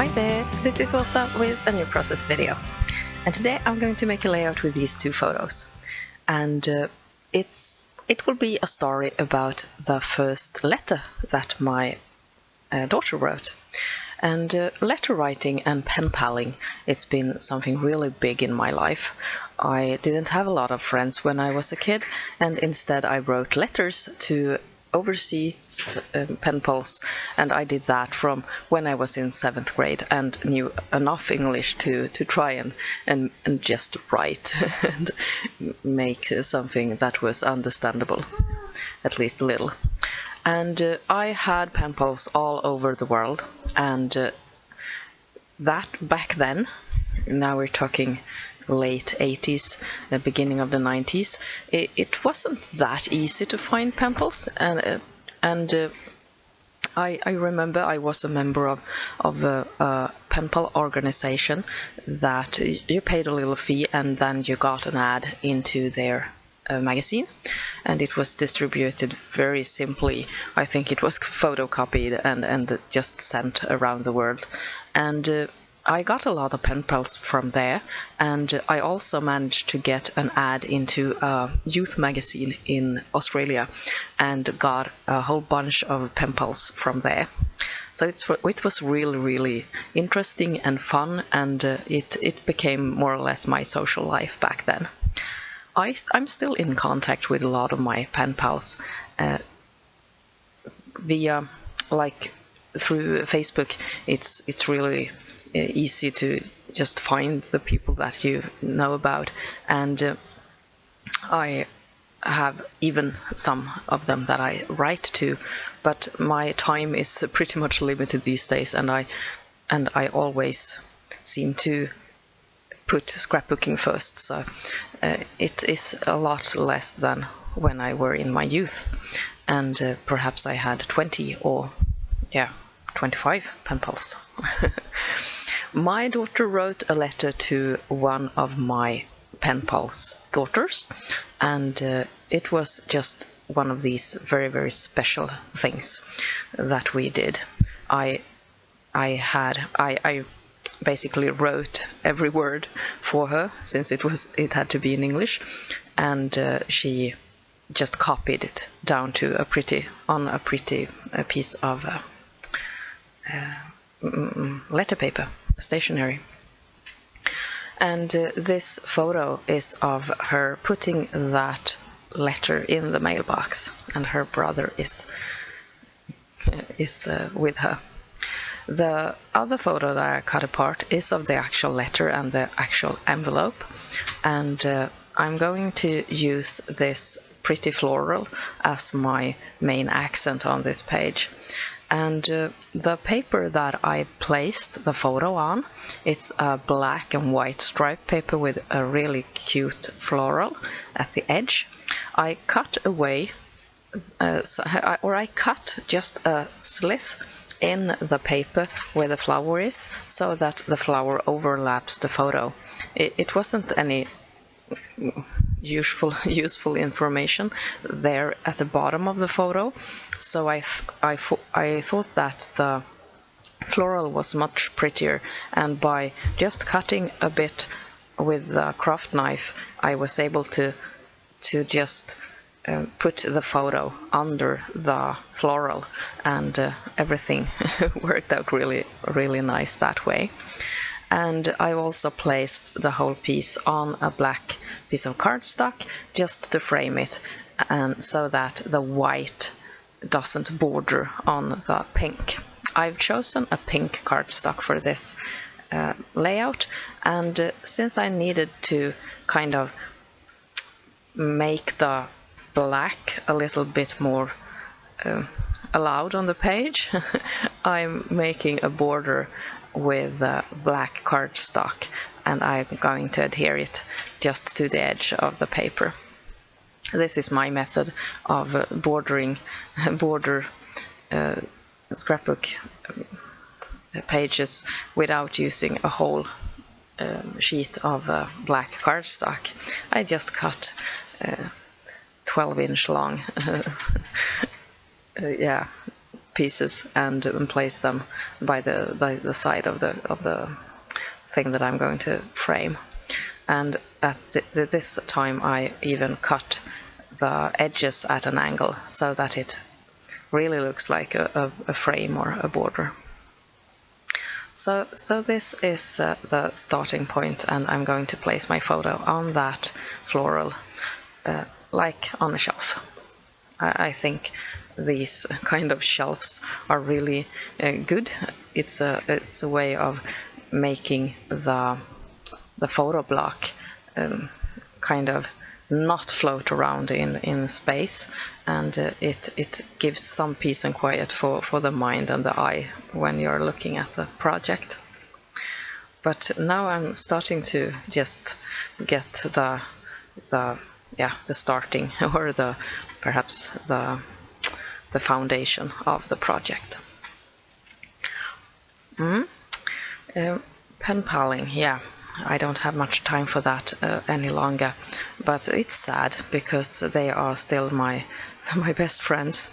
Hi there, this is Åsa with a new process video. And today I'm going to make a layout with these two photos. And it will be a story about the first letter that my daughter wrote. And letter writing and pen paling, it's been something really big in my life. I didn't have a lot of friends when I was a kid, and instead I wrote letters to overseas pen pals, and I did that from when I was in 7th grade and knew enough English to try and just write and make something that was understandable, at least a little. And I had pen pals all over the world, and that back then, now we're talking late 80s, beginning of the 90s, it wasn't that easy to find pen pals, and I remember I was a member of a pen pal organization that you paid a little fee and then you got an ad into their magazine, and it was distributed very simply. I think it was photocopied and just sent around the world. And I got a lot of pen pals from there, and I also managed to get an ad into a youth magazine in Australia and got a whole bunch of pen pals from there. So it was really, really interesting and fun, and it became more or less my social life back then. I'm still in contact with a lot of my pen pals via, like, through Facebook. It's really easy to just find the people that you know about, and I have even some of them that I write to, but my time is pretty much limited these days, and I always seem to put scrapbooking first, so it is a lot less than when I were in my youth, and perhaps I had 20 or 25 pen pals. My daughter wrote a letter to one of my pen pals' daughters, and it was just one of these very, very special things that we did. I basically wrote every word for her, since it had to be in English, and she just copied it down to a pretty piece of letter paper, stationery. And this photo is of her putting that letter in the mailbox, and her brother is with her. The other photo that I cut apart is of the actual letter and the actual envelope, and I'm going to use this pretty floral as my main accent on this page. And the paper that I placed the photo on, it's a black and white striped paper with a really cute floral at the edge. I cut away, I cut just a slit in the paper where the flower is, so that the flower overlaps the photo. It wasn't any useful information there at the bottom of the photo, so I thought that the floral was much prettier, and by just cutting a bit with the craft knife, I was able to just put the photo under the floral, and everything worked out really, really nice that way. And I also placed the whole piece on a black piece of cardstock just to frame it, and so that the white doesn't border on the pink. I've chosen a pink cardstock for this layout, and since I needed to kind of make the black a little bit more allowed on the page, I'm making a border with black cardstock, and I'm going to adhere it just to the edge of the paper. This is my method of border scrapbook pages without using a whole sheet of black cardstock. I just cut 12-inch long pieces and place them by the side of the thing that I'm going to frame. And at this time I even cut the edges at an angle so that it really looks like a frame or a border. So this is the starting point, and I'm going to place my photo on that floral like on a shelf. I think these kind of shelves are really good. It's a way of making the photo block kind of not float around in space, and it gives some peace and quiet for the mind and the eye when you're looking at the project. But now I'm starting to just get the starting or perhaps the foundation of the project. Pen paling, yeah. I don't have much time for that any longer, but it's sad because they are still my best friends,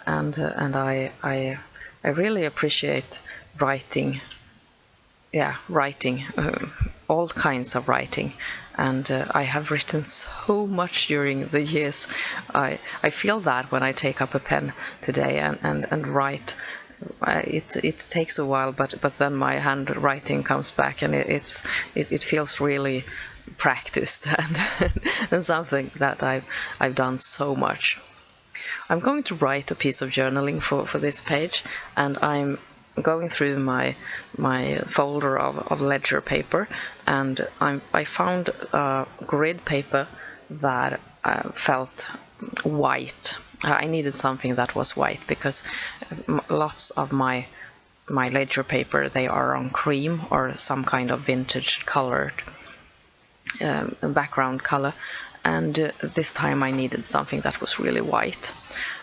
and I really appreciate writing. Yeah, writing, all kinds of writing, and I have written so much during the years. I feel that when I take up a pen today and write. It takes a while, but then my handwriting comes back, and it feels really practiced and something that I've done so much. I'm going to write a piece of journaling for this page, and I'm going through my folder of ledger paper, and I found a grid paper that felt white. I needed something that was white because lots of my ledger paper, they are on cream or some kind of vintage colored background color, and this time I needed something that was really white.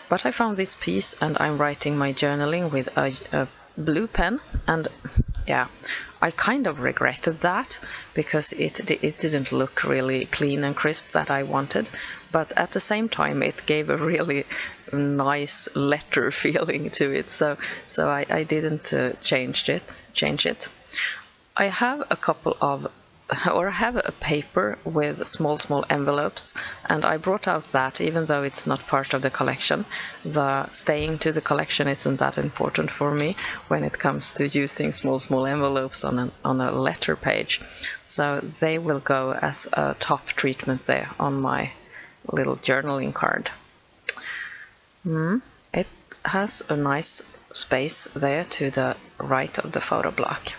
But I found this piece, and I'm writing my journaling with a blue pen, and yeah, I kind of regretted that because it didn't look really clean and crisp that I wanted, but at the same time it gave a really nice letter feeling to it, so I didn't change it. I have a couple of I have a paper with small envelopes, and I brought out that even though it's not part of the collection. The staying to the collection isn't that important for me when it comes to using small envelopes on a letter page, so they will go as a top treatment there on my little journaling card. It has a nice space there to the right of the photo block.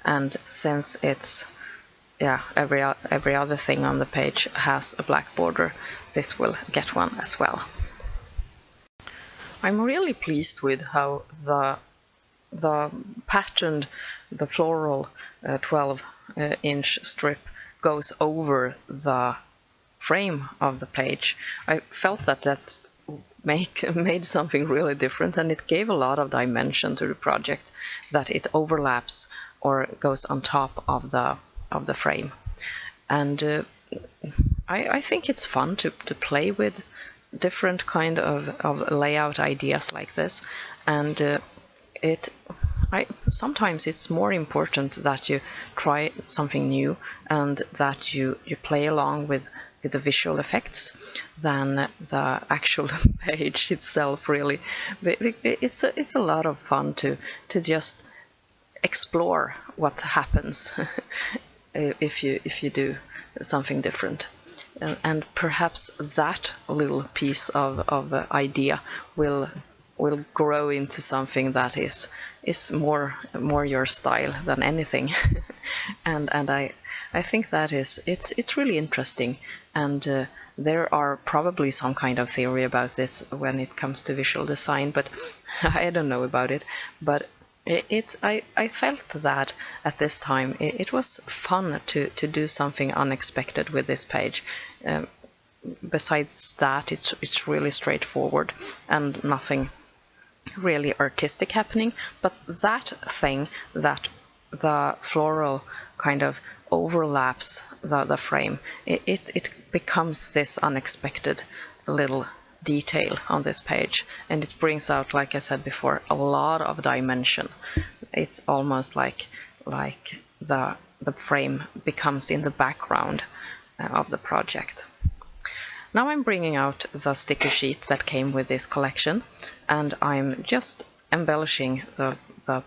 And since it's every other thing on the page has a black border, this will get one as well. I'm really pleased with how the patterned, the floral 12-inch strip goes over the frame of the page. I felt that made something really different, and it gave a lot of dimension to the project, that it overlaps or goes on top of the frame. And I think it's fun to play with different kind of layout ideas like this, and sometimes it's more important that you try something new and that you play along with the visual effects than the actual page itself, really. It's a lot of fun to just explore what happens if you do something different, and perhaps that little piece of idea will grow into something that is more your style than anything. and I think that it's really interesting, and there are probably some kind of theory about this when it comes to visual design, but I don't know about it. But I felt that at this time it was fun to do something unexpected with this page. Besides that, it's really straightforward and nothing really artistic happening, but that thing that the floral kind of overlaps the frame, it becomes this unexpected little detail on this page, and it brings out, like I said before, a lot of dimension. It's almost like the frame becomes in the background of the project. Now I'm bringing out the sticker sheet that came with this collection, and I'm just embellishing the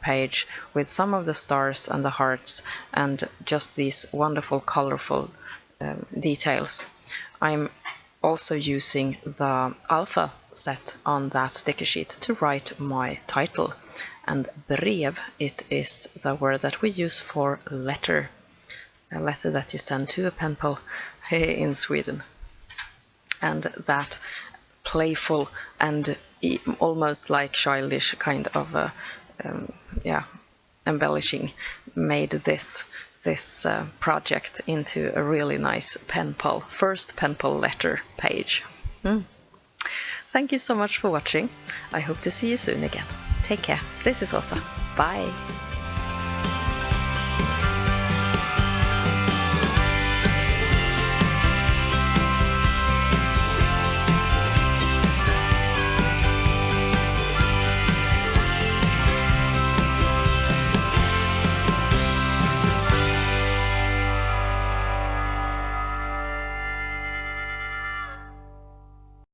page with some of the stars and the hearts and just these wonderful colorful details. I'm also using the alpha set on that sticker sheet to write my title. And Brev, it is the word that we use for letter, a letter that you send to a pen pal in Sweden. And that playful and almost like childish kind of embellishing made this project into a really nice pen pal, first pen pal letter page. Thank you so much for watching. I hope to see you soon again. Take care. This is Åsa. Bye.